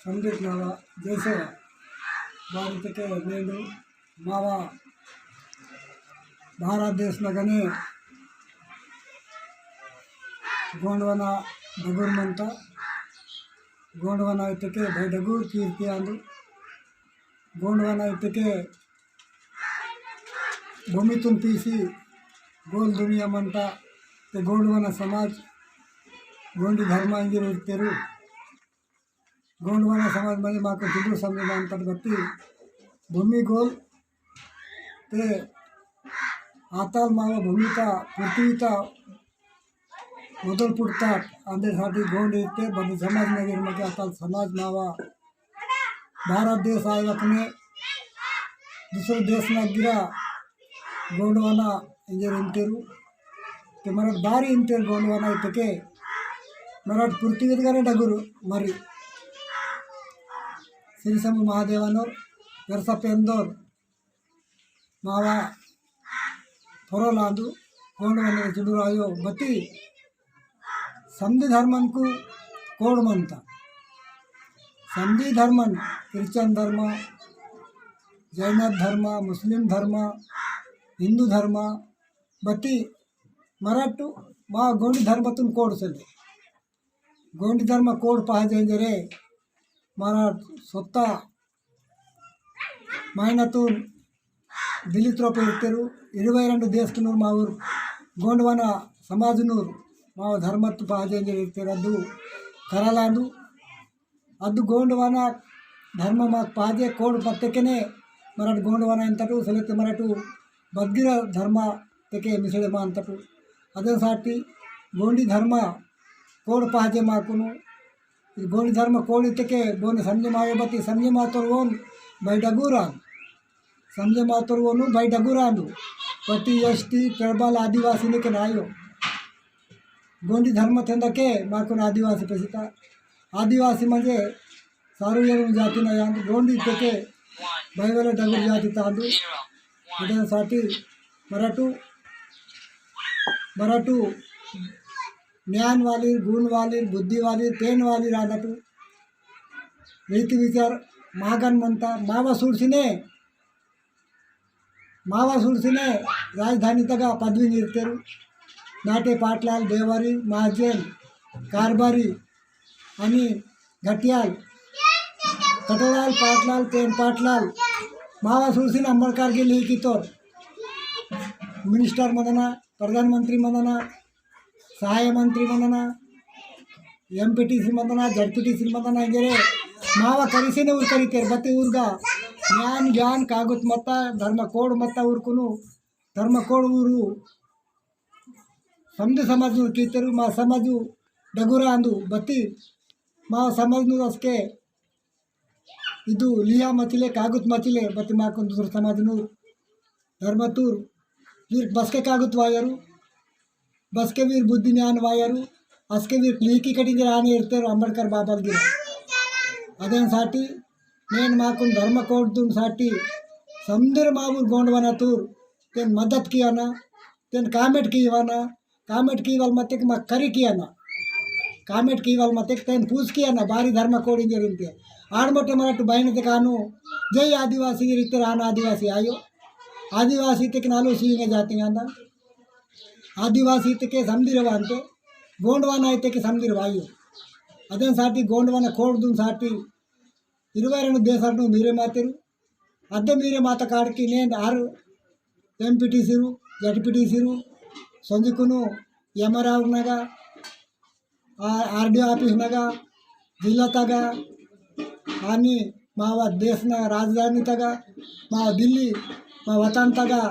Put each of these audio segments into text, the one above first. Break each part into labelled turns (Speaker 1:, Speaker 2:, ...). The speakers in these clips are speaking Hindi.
Speaker 1: ಸಂದೀಪ್ನವ ಜೈಸವ ಭಾರತಕ್ಕೆ నేను ಮಾವ भारत देश में गने गोंडवना डगूर मनता गोंडवना इतके भाई डगूर कीर्ति आंदू गोंडवना इतके भूमितुन तीसी गोल दुनिया मनता ते गोंडवना समाज गोंडी धर्म इंजिन इर्तेरू गोंडवना समाज में माको जुडू संविधान बत्ती भूमि गोल ते आताल मावा भूमिता पृथ्वीता मोदल पुड़तात अंधेसाठी गोंड इतने बड़ी समाज नगर में आताल समाज मावा भारत देश आए अपने दूसरे देश में गिरा गोंडवाना इंजर इंतेरू ते मराठ बारी इंतेर गोंडवाना इतके मराठ पृथ्वी डगुरु मरी श्रीसम महादेवानोर गरसपेंदोर मावा ಹೊರಲಾಂದು ಕೋಣವನ್ನ ಜುಡುರಾಯೋ ಬತ್ತಿ ಸಮಧಿ ಧರ್ಮನ್ಕು ಕೋಡ್ಮಂತ ಸಮಧಿ ಧರ್ಮನ್ ಕ್ರಿಶ್ಚಿಯನ್ ಧರ್ಮ ಜೈನ ಧರ್ಮ ಮುಸ್ಲಿಂ ಧರ್ಮ ಹಿಂದೂ ಧರ್ಮ ಬತ್ತಿ ಮರಾಠು ಮಾ ಗೋಂಡಿ ಧರ್ಮತುನ್ ಕೋಡ್ಸले ಗೋಂಡಿ ಧರ್ಮ ಕೋಡ್ पाहिजे मराठ स्वतः मायनातून दिल्लीत इर्तेरू 22 देशनूर मा ऊर गोंडवाना समाजनूर मा धर्मत्व पाहिजे इर्तेर अद्दू करालांदू अद्दू गोंडवाना धर्म माक पाहिजे कोड पत्तेकेने मराठ गोंडवाना इंतटू सलेते मराठू बद्गिर धर्म तेके मिसळे मा अंतटू अदेसाठी गोंडी धर्म कोड पाहिजे माकुनु गोंडी धर्म कोड इतके बोने समझे मायोबती समझे मातोर ओन बैडगूरा समझे मातोर ओनु भाई डगुरानु पति एसटी ट्राइबल आदिवासी ने के नायो गोंडी धर्म के माकुन आदिवासी पेसिता आदिवासी म्हणजे सारू जाती ना यांग गोंडी तेके भाई वाले डगुर जाती तांदू अदेसाठी मराठू मराठू ज्ञान वाली गुण वाली बुद्धि वाली पेन वाली रानटू रीति विचार मागन मनता मावा सुड़सिने राजधानी तगा पदवी निर्तेरू नाटे पाटलाल देवारी महाजन कारबारी अनि घटियाल कटोलाल पाटलाल पेन पाटलाल मावा सुड़सिने अंबेडकर के लिए की तोर मिनिस्टर मनना प्रधानमंत्री मनना सहाय मंत्री मनना एमपीटीसी मनना जडपीटीसी मनना इंजरे मावा करिसेने ऊर करीतेर बत्ते ऊर्गा ज्ञान ज्ञान कागुत मत धर्म कोड मत ऊर्कुनु धर्म कोड ऊरू समझ समाज कीतरू मा समाजु डगुरा अंदु बत्ती मा समाज असके इदु लिया मचिले कागुत मचिले बत्ती माकु दूसर समाज धर्मतूर वीर बसके कागुत वायरू बसके वीर बुद्धि ज्ञान वायरू असके वीर लीकी कटिंग रानी इर्तेरू अंबेडकर बाबा गिर अदेसाठी నేను మాకు ధర్మ కోడ్దుसाठी समदर मावूर गोंडवाना तूर तेन मदद किया ना तेन कामेट कीवाना कामेट कीवाल मत मा करी किया ना कामेट कीवाल मत तेन पूछ किया ना बारी धर्म कोडिंग जरिंते आड़मोटे मराठू बहन कानू जय आदिवासी रीते रान आदिवासी आयो आदिवासी तक नालू सींगे जाती अंदा आदिवासी तक समदिरवा अंते गोंडवाना के समदिरवा आयो अदेसाठी गोंडवाना कोड्दूसाठी 22 देशाలను మీరే మాతారు అద్దె మీరే మాత కాడికి నేను ఆరు ఎంపీటీసీలు జడ్పీటీసీలు సంజుకును యమరావునగా ఆర్డీఓ ఆఫీస్నగా జిల్లా తగా అని మా దేశన రాజధాని తగా మా ఢిల్లీ మా వతన్ తగా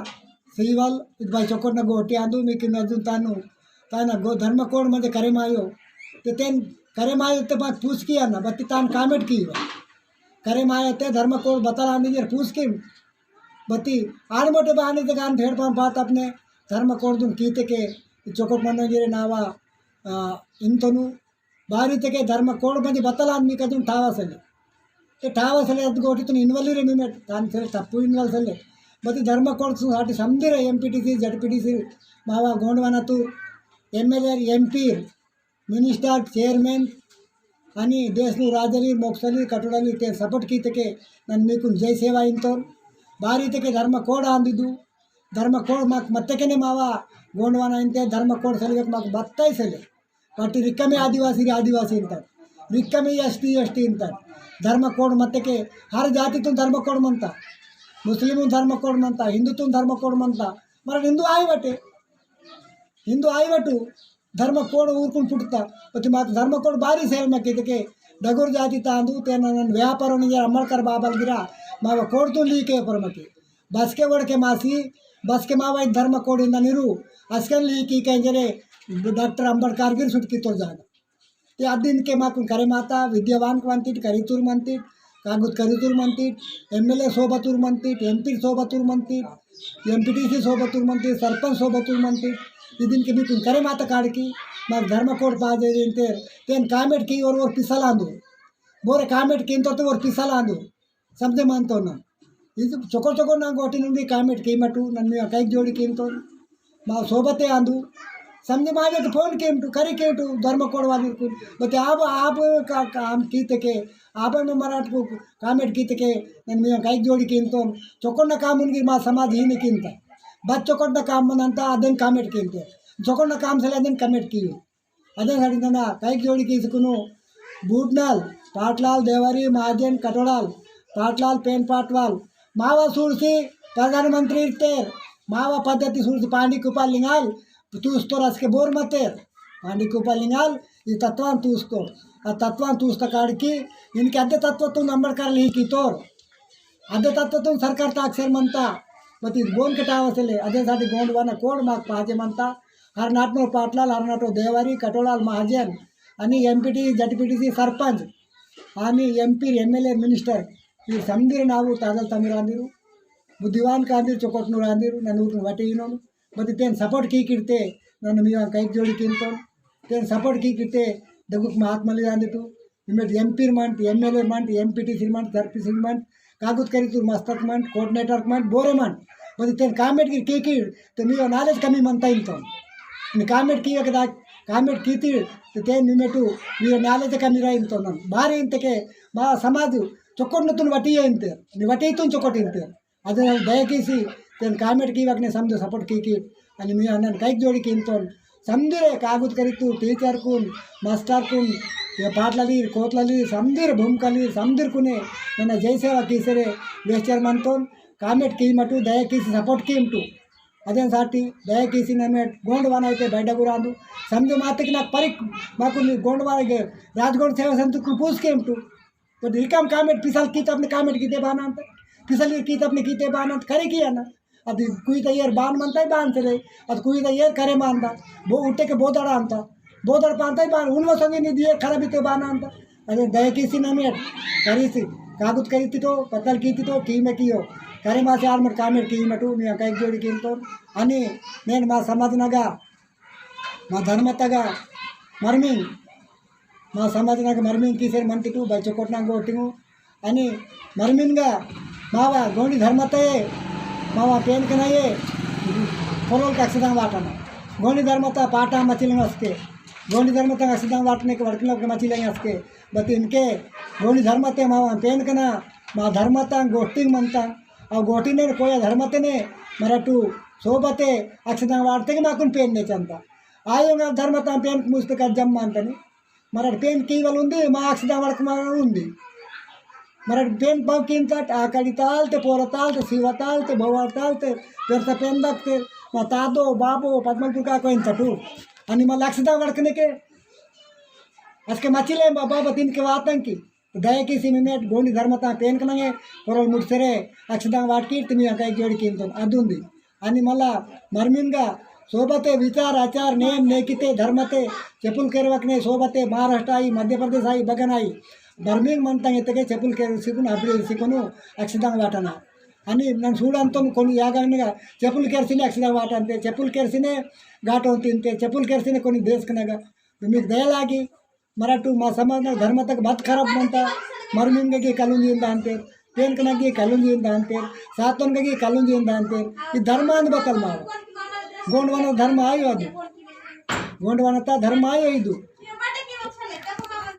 Speaker 1: శ్రీవాల్ ఇది भाई चौकट न गोटी आंदू మీకు నజుन तानु ताना गो धर्म कोड मध्ये करेमायो ते तेन करेमायो ते बात पूछ किया ना बत्ती तान कामेट की करे माया धर्म को बतला जर पूछ के बत्ती आड़ मोटे बहाने गान भेड़ पाम बात अपने धर्म कोड दून कीते के चौकट मन गिरे नावा इंतनु बारी तक धर्म कोड बंदी बतला मी कदून ठावासले अद गोटी तुम इन्वल्ली रे मी दान तप्पु इन्वल्सले बत्ती धर्म कोड साठी समदिर एमपीटीसी जडपीटीसी मावा गोंडवाना तू एमएलए एमपी मिनिस्टर चेयरमैन आणि देशनु राजली मोक्षली कटोडली ते सपोर्ट की तके ನನ್ನ मीकु जय सेवा इंतो बारी तके धर्म कोड आंदिदु धर्म कोड माक मत्तेकेने मावा गोंडवाना इंते धर्म कोड सलिगे माक बत्ताई सले पट्टी रिक्कमे आदिवासी इंतात रिक्कमे एसटी इंतात धर्म कोड मत्तेके हर जातीतून धर्म कोड म्हणता मुस्लिम धर्म कोड म्हणता हिंदूतून धर्म कोड म्हणता मरा हिंदू आईवटू धर्म कोड ऊरकुन पुटता पति मात धर्म कोड बारी सेल मक्के तके डगुर जाति तांदू ते ನನ್ನ ವ್ಯಾಪಾರ ನಿಜ ಅಮ್ಮಳ್ಕರ್ ಬಾಬಲ್ ಗಿರ ಮಾವ ಕೋಡ್ತು ಲೀಕೆ ಪರಮಕ್ಕೆ ಬಸ್ಕೆ ಒಡಕೆ ಮಾಸಿ ಬಸ್ಕೆ ಮಾವ ಧರ್ಮ ಕೋಡಿಂದ ನಿರು ಅಸ್ಕನ್ ಲೀಕಿ ಕಂಜರೆ ಡಾಕ್ಟರ್ ಅಂಬೇಡ್ಕರ್ ಗಿರ್ ಸುಟ್ಕಿ ತೋರ್ ಜಾಗ ते दिन के माकून करे माता विद्यावान म्हणतीत करितूर म्हणतीत कागूत करितूर म्हणतीत MLA सोबतूर म्हणतीत MP सोबतूर म्हणतीत MPTC सोबतूर म्हणतीत सरपंच सोबतूर म्हणतीत ಈ ದಿನಕ್ಕೆ ಬಿಟ್ಟು ಕರೆ ಮಾತಾ ಕಾಡಿಕಿ ಮಾకు ಧರ್ಮ ಕೋಡ್ ಪಾದೇರಿ ಅಂತೆ ತೇನು ಕಾಮೆಟ್ ಕಿ और पिसल आंदू बोरे कामेट की तो और पिसल आंदू समझे मानतो ना ಇದು ಚೊಕೊ ನಂಗೆ ಒಟ್ಟಿ నుండి ಕಾಮೆಟ್ ಕೀಮಟು ನನ್ನ ಕೈಗೆ ಜೋಡಿ ಕಿಂತೋ ಮಾ ಸೋಬತೆ ಆಂದು समझे मागे तो फोन केमटू करी केटू धर्म कोड वाली बते आप काम कीते के आप में मराठ को कामेट कीते के मैं कई जोड़ी कीनतो चोकोंड काम उनकी मा समाज ही नहीं कीनता बच चोकोंड काम मनंता अदन कामेट कीनते चोकोंड काम से अदन कामेट की अदन हड़ना कई जोड़ी कीसुकुनु बूटनाल पाटलाल देवारी महाजन कटोड़ाल पाटलाल पेन पाटवाल मावा सूड़सी प्रधानमंत्री इर्तेर मावा पद्धति सूड़सी पांडी कुपाल लिंगाल तूस्तो रसके बोर मते पांडी कुपाल लिंगाल ये तत्वान तूस्तो आ तत्वान तूस्ता काड़की इनके अद्दे तत्व तुम अंबेडकर ली की तोर अद्दे तत्व तुम सरकार ताक्षर मनता मत बोन कटावसले अदे साठी गोंडवाना कोड माग पाजे मनता हर नाटनो पाटलाल हर नाटो देवारी कटोळाल महाजन आणि MPT ZPTC सरपंच आणि MP MLA मिनिस्टर ಈ ಸಂದಿರು ನಾವು ತಾದಲ್ ತಮಿರಾಂದಿರು ಬುದ್ಧಿವಾನ್ ಕಾಂದಿರು ಚೊಕೊಟ್ನೂರು ಆಂದಿರು ನನ್ನ ಊರಿನ ಹೊಟ್ಟೆ ಇನ್ನೋನು ಮತ್ತು ತೇನು ಸಪೋರ್ಟ್ ಕೀಕಿಡ್ತೆ ನನ್ನ ಮೀ ಕೈಗೆ ಜೋಡಿ ಕಿಂತೋನು ತೇನು ಸಪೋರ್ಟ್ ಕೀಕಿಡ್ತೆ ದಗುಕ್ ಮಹಾತ್ಮಲಿ ಆಂದಿತ್ತು ನಿಮ್ಮದು MP ಮಂಟ್ MLA ಮಂಟ್ MPTC ಮಂಟ್ ZPTC ಮಂಟ್ कागज करी मस्तक मंट कोऑर्डिनेटर मंट बोरे मंट बस तेन कामेट की तो मी नॉलेज कमी मनता इंतो कामेट की कामेट कीती तो तेन निमेटू मी नॉलेज कमी रहा इंतो न भारी इंतके मा समाज चೊಕ್ಕೊಂಡತುನ್ ವಟಿಯೇ ಇಂತೆ ನಿ ವಟಿತುನ್ ಚೊಕ್ಕೊಟ್ ಇಂತೆ ಅದನ್ನ ದಯಕೀಸಿ तेन कामेट की वगने समझो सपोर्ट की आणि मी अन्न कईक जोड़ी किंतो समझे कागज करीतू टीचर कुन मास्टर कुन पाटलाली कोतलाली समझीर भूमकली समझीर कुने ನನ್ನ जय सेवा कीसरे वेस्टर मनतो कामेट की मटू दयकीसी सपोर्ट कीमटू अदे साटी दयकीसी नमे गोंडवान అయితే బయటగురాందు समझे मातक ना परिक माकु गोंडवान राजगोंड सेवा संत को पूछ केमटू तो रिकम कामेट पिसल की अपने कामेट कीते बाना अंत पिसल की अपने कीते बाना करे किया ना अब कोई तो यार बान मनता ही बान चले अब कोई तो यार करे मानता वो उठे के बोदड़ा अंता बोदड़ पानता ही बान उन संगे नहीं दिए खराबी तो बाना अंता अरे दयकीसी नमे करी सी कागज करी तो पत्तल की तो की में कियो करे मा से आर्मट कामेट की मटू मैं कई जोड़ी किंतो अनि నేను మా సమాజనగా మా ధర్మతగా మర్మింగ్ మా సమాజనగా మర్మింగ్ कीसेर मंतिटू बच्चो कोटना गोटिंगू अनि मर्मिनगा मावा गोंडी धर्मते मावा पेन कनाये फोलोल कक्षदा वाटना गोंडी धर्मता पाटा मचिलिंग असके गोंडी धर्मता कक्षदा वाटने के वर्कलों के मचिलिंग असके बट इनके गोंडी धर्मते मावा पेन कना मा धर्मता गोटिंग मनता और गोटी ने कोई धर्मते ने मराठू सोबते अक्षदा वाटते के माकुन पेन ने चंता आयोगा धर्मता पेन मुस्तक जम्मा अंतनी मराठी पेन की वाल उंदी मा अक्षदा वाडक उंदी मराठी पेन पाव किंतात आकडी तालते पोर तालते शिव तालते भोवाळ तालते पेरता पेन बघते मा तादो बाबो पद्मपुर का कोइन तटू आणि मला अक्षदा वाडकने के असके मचिले बाबा बतिन के वातंकी दयकी सिमिनेट गोंडी धर्मता पेन कनगे पोरल मुडसरे अक्षदा वाटकी तुम्ही काय जोडी किंतो अदुंदी आणि मला मर्मिनगा सोबते विचार आचार नेम नेकिते धर्मते चेपुल केरवकने सोबते महाराष्ट्र आई मध्य प्रदेश आई बगन आई धर्मिंग मनता येते चेपुल केर सिकुन अभिवृद्धी सिकुनु अक्षदांग वाटना आणि ನಾನು ಸೂಡಂತ కొన్ని ಯಾಗನಿಗ ಚಪ್ಪಲ್ ಕೆರ್ಸಿನೇ ಅಕ್ಷದ ವಾಟ ಅಂತೆ ಚಪ್ಪಲ್ ಕೆರ್ಸಿನೇ ಘಾಟ ಅಂತೆ ಚಪ್ಪಲ್ ಕೆರ್ಸಿನೇ కొన్ని ದೇಶಕನಾಗ మీకు ದಯಲಾಗಿ ಮರಾಠು ಮಾ ಸಮಾಜ ಧರ್ಮತಕ ಮತ್ ಖರಾಬ್ ಅಂತ ಮರ್ಮಿಂಗಗೆ ಕಲುಂಜಿಯಿಂದ ಅಂತೆ ಪೇನ್ಕನಾಗಿ ಕಲುಂಜಿಯಿಂದ ಅಂತೆ ಸಾತೋನ್ಗಾಗಿ ಕಲುಂಜಿಯಿಂದ ಅಂತೆ ಈ ಧರ್ಮ ಅನ್ಬೇಕಲ್ಲ ಮಾವ ಗೋಂಡವನ ಧರ್ಮ ಆಯೋ ಅದು ಗೋಂಡವನತ ಧರ್ಮ ಆಯೋ ಇದು